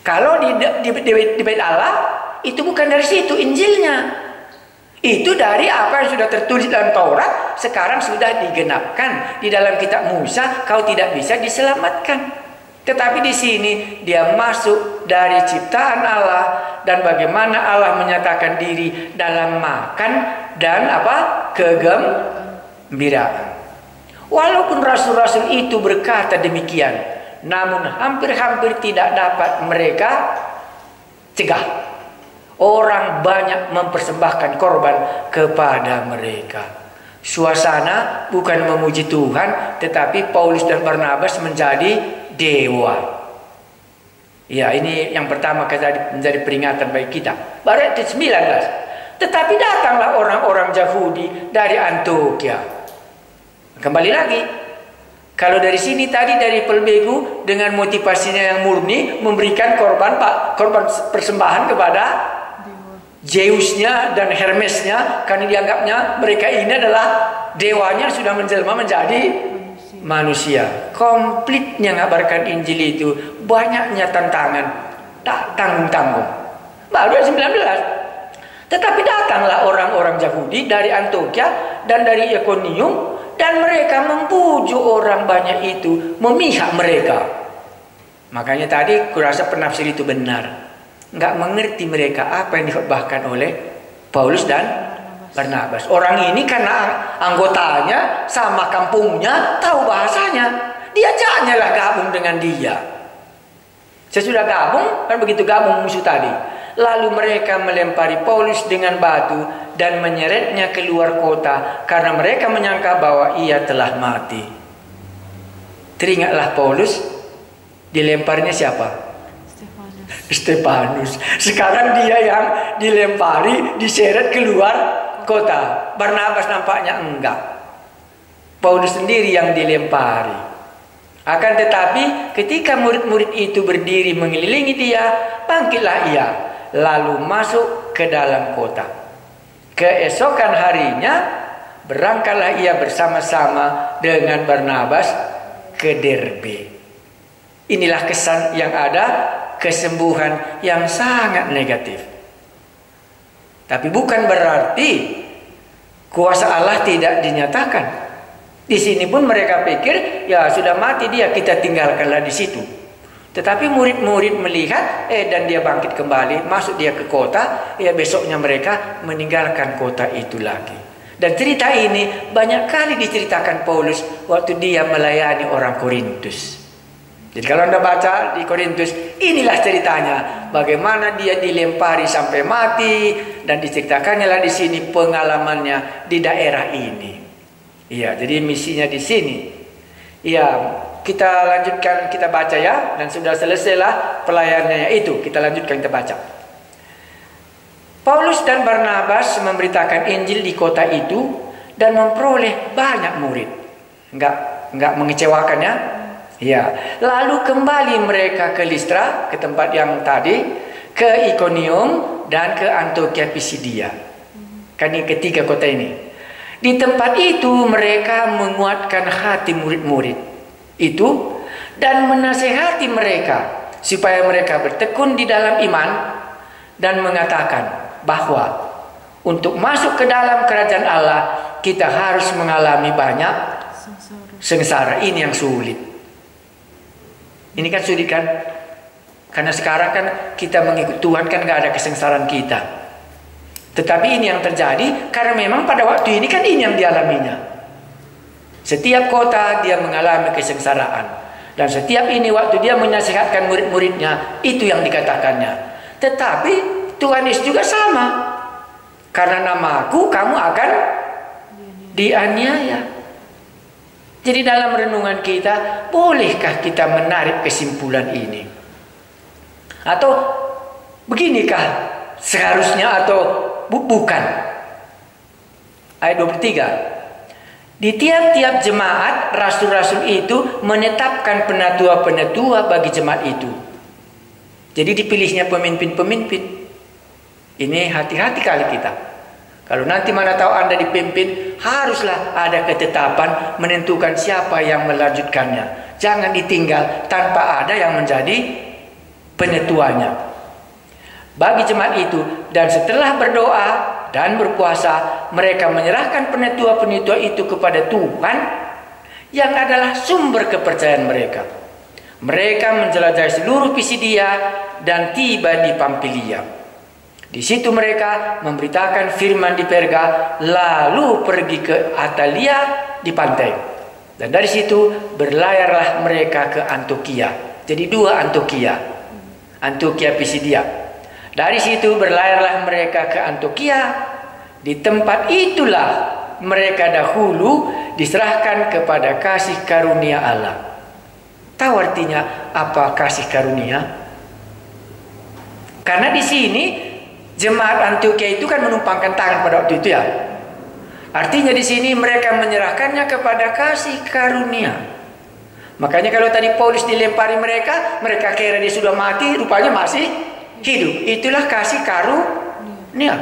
Kalau di bait Allah itu bukan dari situ Injilnya. Itu dari apa yang sudah tertulis dalam Taurat, sekarang sudah digenapkan di dalam kitab Musa, kau tidak bisa diselamatkan. Tetapi di sini dia masuk dari ciptaan Allah dan bagaimana Allah menyatakan diri dalam makan dan kegembiraan. Walaupun rasul-rasul itu berkata demikian, namun hampir-hampir tidak dapat mereka cegah. Orang banyak mempersembahkan korban kepada mereka. Suasana bukan memuji Tuhan, tetapi Paulus dan Barnabas menjadi dewa. Ya, ini yang pertama menjadi peringatan bagi kita. Baru ayat 19. Tetapi datanglah orang-orang Yahudi dari Antiokhia. Kembali lagi, kalau dari sini tadi dari Pelbegu dengan motivasinya yang murni memberikan korban persembahan kepada Zeusnya dan Hermesnya, karena dianggapnya mereka ini adalah dewanya sudah menjelma menjadi manusia. Komplitnya ngabarkan Injil itu banyaknya tantangan, tak tanggung-tanggung. Baru 19. Tetapi datanglah orang-orang Yahudi dari Antiokhia dan dari Ikonium, dan mereka membujuk orang banyak itu memihak mereka. Makanya tadi kurasa penafsir itu benar. Nggak mengerti mereka apa yang dikhotbahkan oleh Paulus dan Barnabas. Orang ini karena anggotanya sama kampungnya tahu bahasanya, diajaknya lah gabung dengan dia. Sesudah gabung, kan begitu gabung musuh tadi, lalu mereka melempari Paulus dengan batu dan menyeretnya keluar kota karena mereka menyangka bahwa ia telah mati. Teringatlah Paulus, dilemparnya siapa? Stefanus. Sekarang dia yang dilempari, diseret keluar kota. Barnabas nampaknya enggak. Paulus sendiri yang dilempari. Akan tetapi ketika murid-murid itu berdiri mengelilingi dia, bangkitlah ia, lalu masuk ke dalam kota. Keesokan harinya berangkatlah ia bersama-sama dengan Barnabas ke Derbe. Inilah kesan yang ada, kesembuhan yang sangat negatif. Tapi bukan berarti kuasa Allah tidak dinyatakan. Di sini pun mereka pikir, ya sudah mati dia, kita tinggalkanlah di situ. Tetapi murid-murid melihat, dan dia bangkit kembali, masuk dia ke kota, besoknya mereka meninggalkan kota itu lagi. Dan cerita ini banyak kali diceritakan Paulus waktu dia melayani orang Korintus. Jadi kalau Anda baca di Korintus, inilah ceritanya bagaimana dia dilempari sampai mati, dan diceritakannya lah di sini pengalamannya di daerah ini. Iya, jadi misinya di sini. Iya, kita lanjutkan, kita baca ya, dan sudah selesailah pelayanannya itu. Kita lanjutkan, kita baca. Paulus dan Barnabas memberitakan Injil di kota itu dan memperoleh banyak murid. Enggak mengecewakan ya. Ya, lalu kembali mereka ke Listra, ke tempat yang tadi, ke Ikonium dan ke Antiokhia Pisidia. Kan ini ketiga kota ini. Di tempat itu mereka menguatkan hati murid-murid itu dan menasehati mereka supaya mereka bertekun di dalam iman dan mengatakan bahwa untuk masuk ke dalam kerajaan Allah kita harus mengalami banyak sengsara. Ini yang sulit. Ini kan sulit kan? Karena sekarang kan kita mengikut Tuhan kan gak ada kesengsaraan kita. Tetapi ini yang terjadi karena memang pada waktu ini kan ini yang dialaminya. Setiap kota dia mengalami kesengsaraan. Dan setiap ini waktu dia menasihatkan murid-muridnya, itu yang dikatakannya. Tetapi Tuhan Yesus juga sama. Karena namaku kamu akan dianiaya. Jadi dalam renungan kita, bolehkah kita menarik kesimpulan ini? Atau beginikah seharusnya atau bukan? Ayat 23. Di tiap-tiap jemaat, rasul-rasul itu menetapkan penatua-penatua bagi jemaat itu. Jadi dipilihnya pemimpin-pemimpin. Ini hati-hati kali kita. Kalau nanti mana tahu Anda dipimpin, haruslah ada ketetapan menentukan siapa yang melanjutkannya. Jangan ditinggal tanpa ada yang menjadi penetuanya bagi jemaat itu. Dan setelah berdoa dan berpuasa, mereka menyerahkan penetua-penetua itu kepada Tuhan yang adalah sumber kepercayaan mereka. Mereka menjelajahi seluruh Pisidia dan tiba di Pamfilia. Di situ mereka memberitakan firman di Perga, lalu pergi ke Atalia di pantai. Dan dari situ berlayarlah mereka ke Antioquia. Jadi dua Antioquia, Antioquia Pisidia. Dari situ berlayarlah mereka ke Antioquia. Di tempat itulah mereka dahulu diserahkan kepada kasih karunia Allah. Tahu artinya apa kasih karunia? Karena di sini jemaat Antioquia itu kan menumpangkan tangan pada waktu itu ya. Artinya di sini mereka menyerahkannya kepada kasih karunia. Makanya kalau tadi Paulus dilempari mereka, mereka kira dia sudah mati, rupanya masih hidup. Itulah kasih karunia.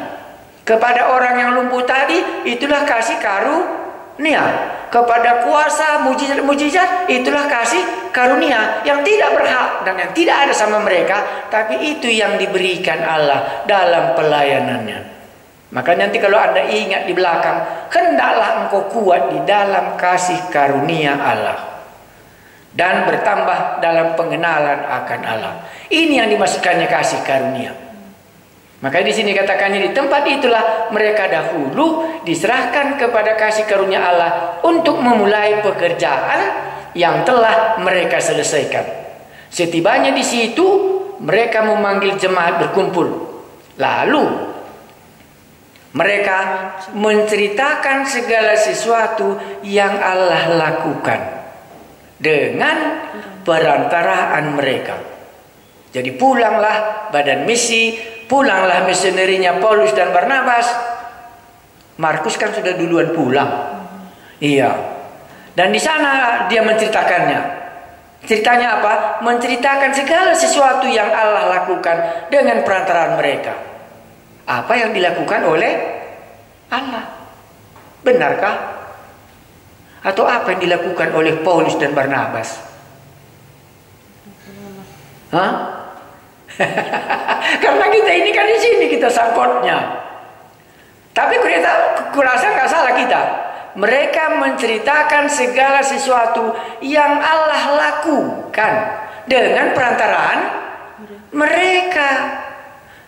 Kepada orang yang lumpuh tadi, itulah kasih karunia. Kepada kuasa mujizat-mujizat, itulah kasih karunia yang tidak berhak dan yang tidak ada sama mereka, tapi itu yang diberikan Allah dalam pelayanannya. Maka nanti kalau Anda ingat di belakang, hendaklah engkau kuat di dalam kasih karunia Allah dan bertambah dalam pengenalan akan Allah. Ini yang dimaksudkannya kasih karunia. Maka di sini katakannya di tempat itulah mereka dahulu diserahkan kepada kasih karunia Allah untuk memulai pekerjaan yang telah mereka selesaikan. Setibanya di situ mereka memanggil jemaat berkumpul. Lalu mereka menceritakan segala sesuatu yang Allah lakukan dengan perantaraan mereka. Jadi pulanglah badan misi, pulanglah misionerinya Paulus dan Barnabas. Markus kan sudah duluan pulang. Iya. Dan di sana dia menceritakannya. Ceritanya apa? Menceritakan segala sesuatu yang Allah lakukan dengan perantaraan mereka. Apa yang dilakukan oleh Allah? Benarkah? Atau apa yang dilakukan oleh Paulus dan Barnabas? Hah? Karena kita ini kan di sini kita sangkutnya. Tapi kurasa nggak salah kita. Mereka menceritakan segala sesuatu yang Allah lakukan dengan perantaraan mereka,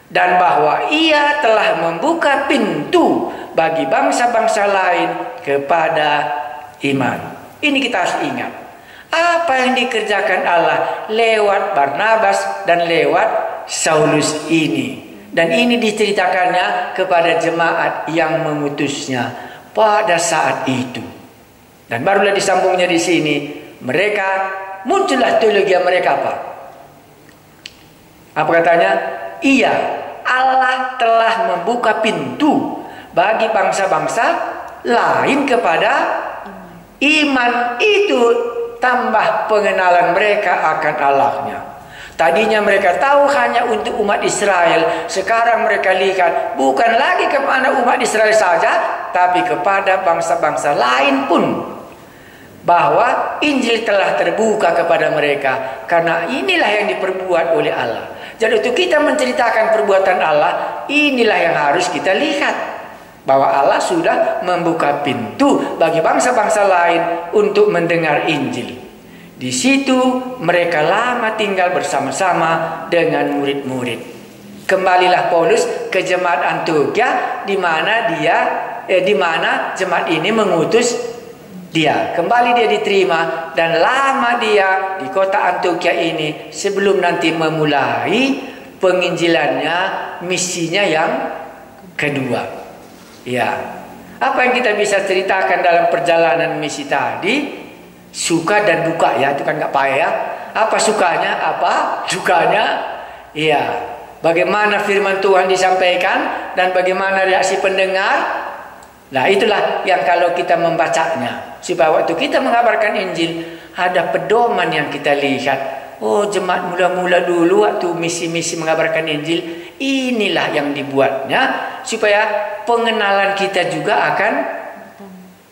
dan bahwa Ia telah membuka pintu bagi bangsa-bangsa lain kepada iman. Ini kita harus ingat. Apa yang dikerjakan Allah lewat Barnabas dan lewat Saulus ini. Dan ini diceritakannya kepada jemaat yang mengutusnya pada saat itu. Dan barulah disambungnya di sini. Mereka muncullah teologi mereka apa? Apa katanya? Iya, Allah telah membuka pintu bagi bangsa-bangsa lain kepada iman. Itu tambah pengenalan mereka akan Allahnya. Tadinya mereka tahu hanya untuk umat Israel. Sekarang mereka lihat bukan lagi kepada umat Israel saja, tapi kepada bangsa-bangsa lain pun. Bahwa Injil telah terbuka kepada mereka. Karena inilah yang diperbuat oleh Allah. Jadi untuk kita menceritakan perbuatan Allah, inilah yang harus kita lihat. bahwa Allah sudah membuka pintu bagi bangsa-bangsa lain untuk mendengar Injil. Di situ mereka lama tinggal bersama-sama dengan murid-murid. Kembalilah Paulus ke jemaat Antiokhia, di mana jemaat ini mengutus dia. Kembali dia diterima dan lama dia di kota Antiokhia ini sebelum nanti memulai penginjilannya, misinya yang kedua. Ya, apa yang kita bisa ceritakan dalam perjalanan misi tadi? Suka dan duka ya, itu kan nggak payah ya. Apa sukanya, apa dukanya? Ya, bagaimana firman Tuhan disampaikan dan bagaimana reaksi pendengar. Nah, itulah yang kalau kita membacanya, supaya waktu kita mengabarkan Injil ada pedoman yang kita lihat. Oh, jemaat mula-mula dulu waktu misi-misi mengabarkan Injil, inilah yang dibuatnya supaya pengenalan kita juga akan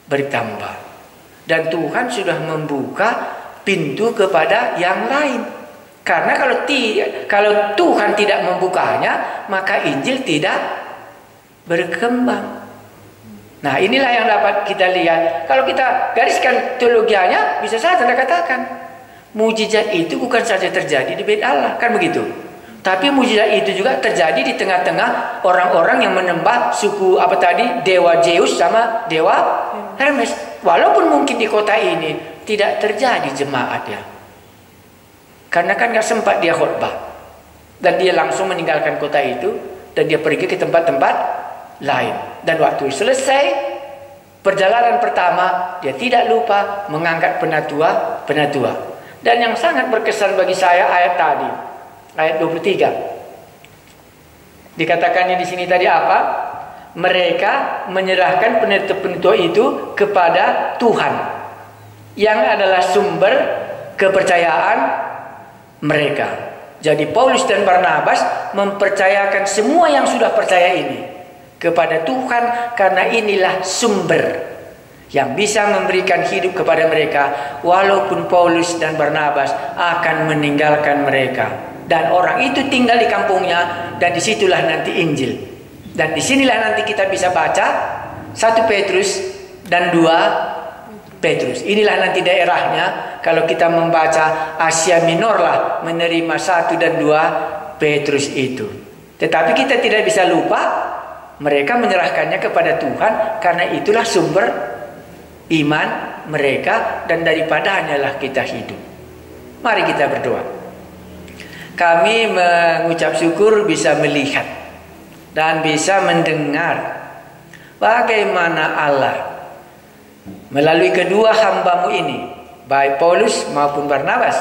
bertambah. Dan Tuhan sudah membuka pintu kepada yang lain. Karena kalau Tuhan tidak membukanya, maka Injil tidak berkembang. Nah, inilah yang dapat kita lihat. Kalau kita gariskan teologianya, bisa saja Anda katakan mujizat itu bukan saja terjadi di Bait Allah, kan begitu? Tapi mujizat itu juga terjadi di tengah-tengah orang-orang yang menyembah suku dewa Zeus sama dewa Hermes. Walaupun mungkin di kota ini tidak terjadi jemaat ya, karena kan nggak sempat dia khotbah dan dia langsung meninggalkan kota itu dan dia pergi ke tempat-tempat lain. Dan waktu selesai perjalanan pertama, dia tidak lupa mengangkat penatua. Dan yang sangat berkesan bagi saya ayat tadi, ayat 23. Dikatakannya di sini tadi apa? Mereka menyerahkan penatua itu kepada Tuhan, yang adalah sumber kepercayaan mereka. Jadi Paulus dan Barnabas mempercayakan semua yang sudah percaya ini kepada Tuhan, karena inilah sumber yang bisa memberikan hidup kepada mereka walaupun Paulus dan Barnabas akan meninggalkan mereka. Dan orang itu tinggal di kampungnya, dan disitulah nanti Injil. Dan disinilah nanti kita bisa baca 1 Petrus dan 2 Petrus. Inilah nanti daerahnya kalau kita membaca Asia Minor lah, menerima 1 dan 2 Petrus itu. Tetapi kita tidak bisa lupa mereka menyerahkannya kepada Tuhan, karena itulah sumber iman mereka, dan daripadanya lah kita hidup. Mari kita berdoa. Kami mengucap syukur bisa melihat dan bisa mendengar bagaimana Allah melalui kedua hambamu ini, baik Paulus maupun Barnabas,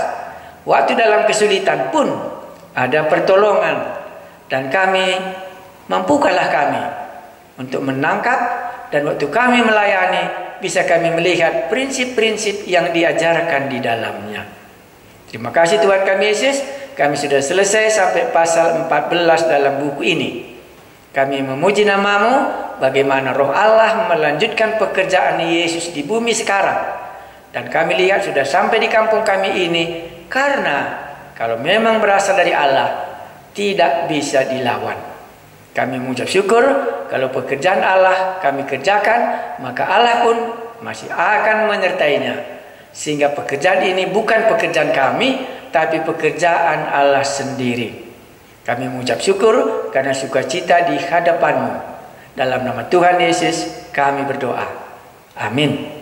waktu dalam kesulitan pun ada pertolongan, dan mampukanlah kami untuk menangkap, dan waktu kami melayani bisa kami melihat prinsip-prinsip yang diajarkan di dalamnya. Terima kasih Tuhan kami Yesus, kami sudah selesai sampai pasal 14 dalam buku ini. Kami memuji nama-Mu, bagaimana Roh Allah melanjutkan pekerjaan Yesus di bumi sekarang. Dan kami lihat sudah sampai di kampung kami ini, karena kalau memang berasal dari Allah, tidak bisa dilawan. Kami mengucap syukur kalau pekerjaan Allah kami kerjakan, maka Allah pun masih akan menyertainya. Sehingga pekerjaan ini bukan pekerjaan kami, tapi pekerjaan Allah sendiri. Kami mengucap syukur karena sukacita di hadapan-Mu. Dalam nama Tuhan Yesus kami berdoa. Amin.